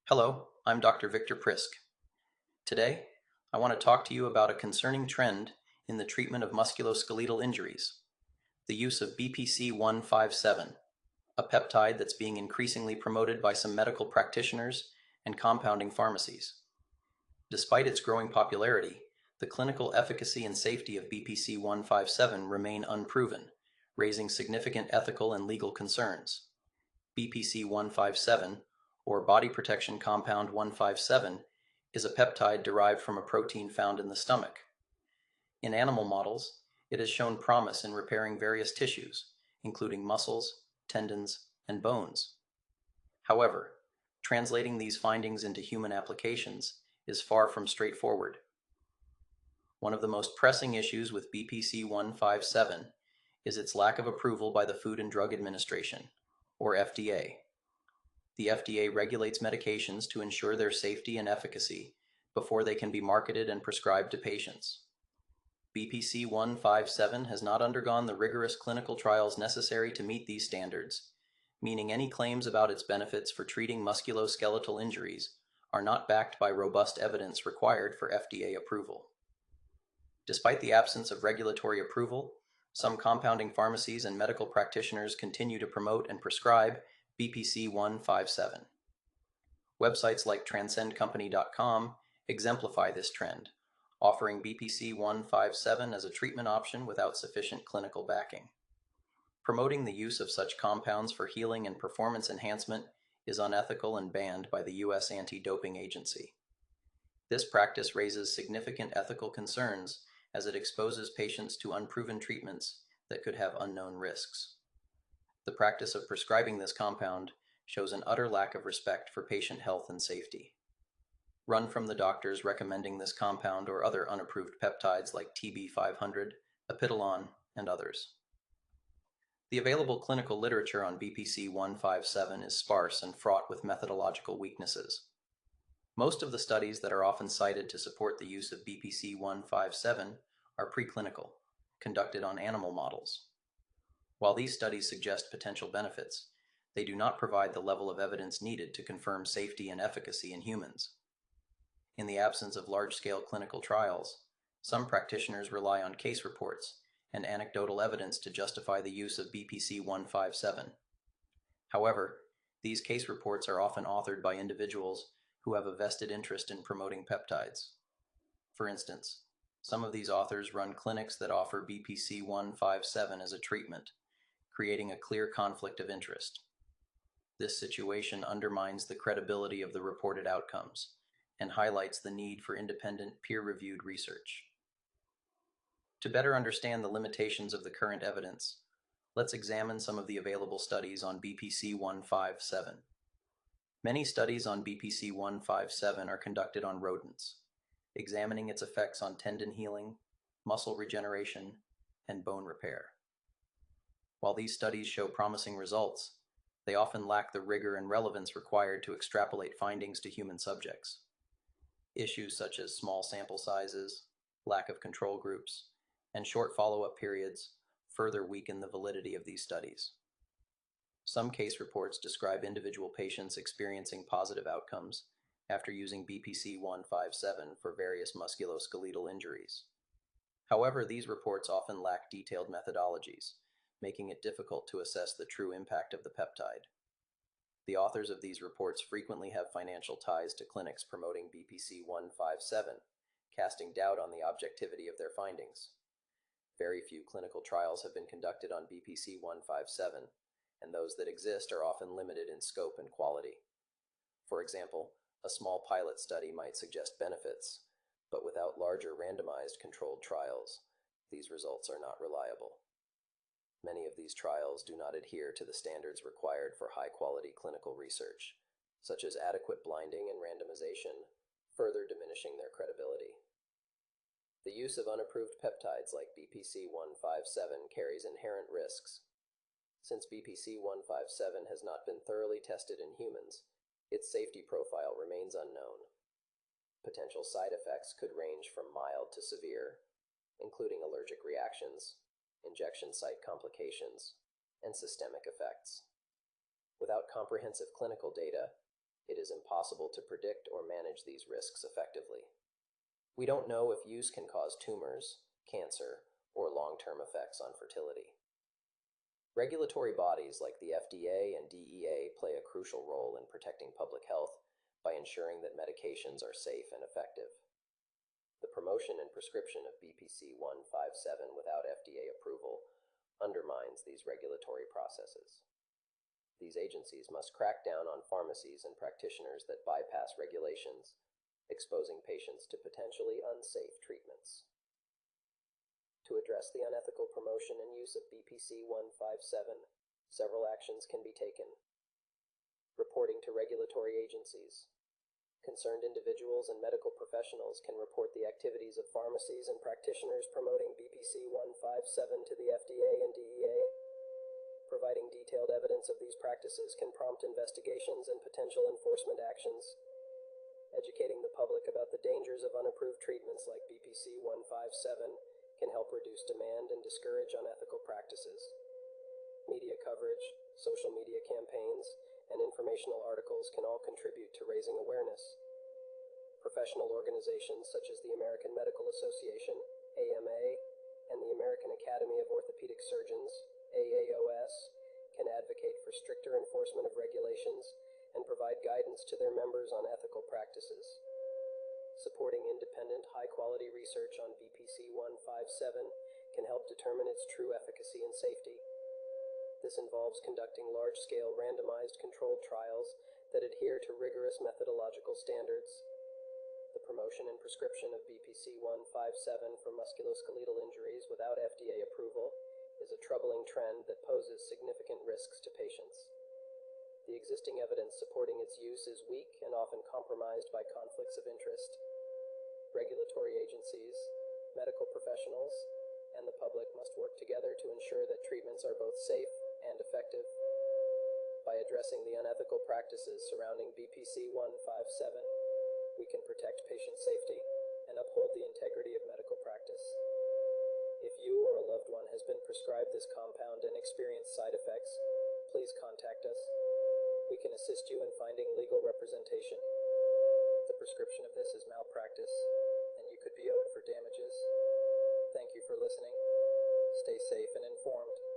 Hello, I'm Dr. Victor Prisk. Today, I want to talk to you about a concerning trend in the treatment of musculoskeletal injuries, the use of BPC-157, a peptide that's being increasingly promoted by some medical practitioners and compounding pharmacies. Despite its growing popularity, the clinical efficacy and safety of BPC-157 remain unproven, raising significant ethical and legal concerns. BPC-157, or body protection compound 157, is a peptide derived from a protein found in the stomach. In animal models, it has shown promise in repairing various tissues, including muscles, tendons, and bones. However, translating these findings into human applications is far from straightforward. One of the most pressing issues with BPC-157 is its lack of approval by the Food and Drug Administration, or FDA. The FDA regulates medications to ensure their safety and efficacy before they can be marketed and prescribed to patients. BPC-157 has not undergone the rigorous clinical trials necessary to meet these standards, meaning any claims about its benefits for treating musculoskeletal injuries are not backed by robust evidence required for FDA approval. Despite the absence of regulatory approval, some compounding pharmacies and medical practitioners continue to promote and prescribe BPC-157. Websites like transcendcompany.com exemplify this trend, offering BPC-157 as a treatment option without sufficient clinical backing. Promoting the use of such compounds for healing and performance enhancement is unethical and banned by the U.S. Anti-Doping Agency. This practice raises significant ethical concerns as it exposes patients to unproven treatments that could have unknown risks. The practice of prescribing this compound shows an utter lack of respect for patient health and safety. Run from the doctors recommending this compound or other unapproved peptides like TB500, Apidolon, and others. The available clinical literature on BPC-157 is sparse and fraught with methodological weaknesses. Most of the studies that are often cited to support the use of BPC-157 are preclinical, conducted on animal models. While these studies suggest potential benefits, they do not provide the level of evidence needed to confirm safety and efficacy in humans. In the absence of large-scale clinical trials, some practitioners rely on case reports and anecdotal evidence to justify the use of BPC-157. However, these case reports are often authored by individuals who have a vested interest in promoting peptides. For instance, some of these authors run clinics that offer BPC-157 as a treatment, creating a clear conflict of interest. This situation undermines the credibility of the reported outcomes and highlights the need for independent, peer-reviewed research. To better understand the limitations of the current evidence, let's examine some of the available studies on BPC-157. Many studies on BPC-157 are conducted on rodents, examining its effects on tendon healing, muscle regeneration, and bone repair. While these studies show promising results, they often lack the rigor and relevance required to extrapolate findings to human subjects. Issues such as small sample sizes, lack of control groups, and short follow-up periods further weaken the validity of these studies. Some case reports describe individual patients experiencing positive outcomes after using BPC-157 for various musculoskeletal injuries. However, these reports often lack detailed methodologies, making it difficult to assess the true impact of the peptide. The authors of these reports frequently have financial ties to clinics promoting BPC-157, casting doubt on the objectivity of their findings. Very few clinical trials have been conducted on BPC-157, and those that exist are often limited in scope and quality. For example, a small pilot study might suggest benefits, but without larger randomized controlled trials, these results are not reliable. Many of these trials do not adhere to the standards required for high-quality clinical research, such as adequate blinding and randomization, further diminishing their credibility. The use of unapproved peptides like BPC-157 carries inherent risks. Since BPC-157 has not been thoroughly tested in humans, its safety profile remains unknown. Potential side effects could range from mild to severe, including allergic reactions, injection site complications, and systemic effects. Without comprehensive clinical data, It is impossible to predict or manage these risks effectively. We don't know if use can cause tumors, cancer, or long-term effects on fertility. Regulatory bodies like the FDA and DEA play a crucial role in protecting public health by ensuring that medications are safe and effective. The promotion and prescription of BPC-157 without FDA approval undermines these regulatory processes. These agencies must crack down on pharmacies and practitioners that bypass regulations, exposing patients to potentially unsafe treatments. To address the unethical promotion and use of BPC-157, several actions can be taken. Reporting to regulatory agencies. Concerned individuals and medical professionals can report the activities of pharmacies and practitioners promoting BPC-157 to the FDA and DEA. Providing detailed evidence of these practices can prompt investigations and potential enforcement actions. Educating the public about the dangers of unapproved treatments like BPC-157 can help reduce demand and discourage unethical practices. Media coverage, social media campaigns, and informational articles can all contribute to raising awareness. Professional organizations such as the American Medical Association, AMA, and the American Academy of Orthopedic Surgeons, AAOS, can advocate for stricter enforcement of regulations and provide guidance to their members on ethical practices. Supporting independent, high-quality research on BPC-157 can help determine its true efficacy and safety. This involves conducting large-scale randomized controlled trials that adhere to rigorous methodological standards. The promotion and prescription of BPC-157 for musculoskeletal injuries without FDA approval is a troubling trend that poses significant risks to patients. The existing evidence supporting its use is weak and often compromised by conflicts of interest. Regulatory agencies, medical professionals, and the public must work together to ensure that treatments are both safe and effective. By addressing the unethical practices surrounding BPC-157, we can protect patient safety and uphold the integrity of medical practice. If you or a loved one has been prescribed this compound and experienced side effects, please contact us. We can assist you in finding legal representation. The prescription of this is malpractice, and you could be owed for damages. Thank you for listening. Stay safe and informed.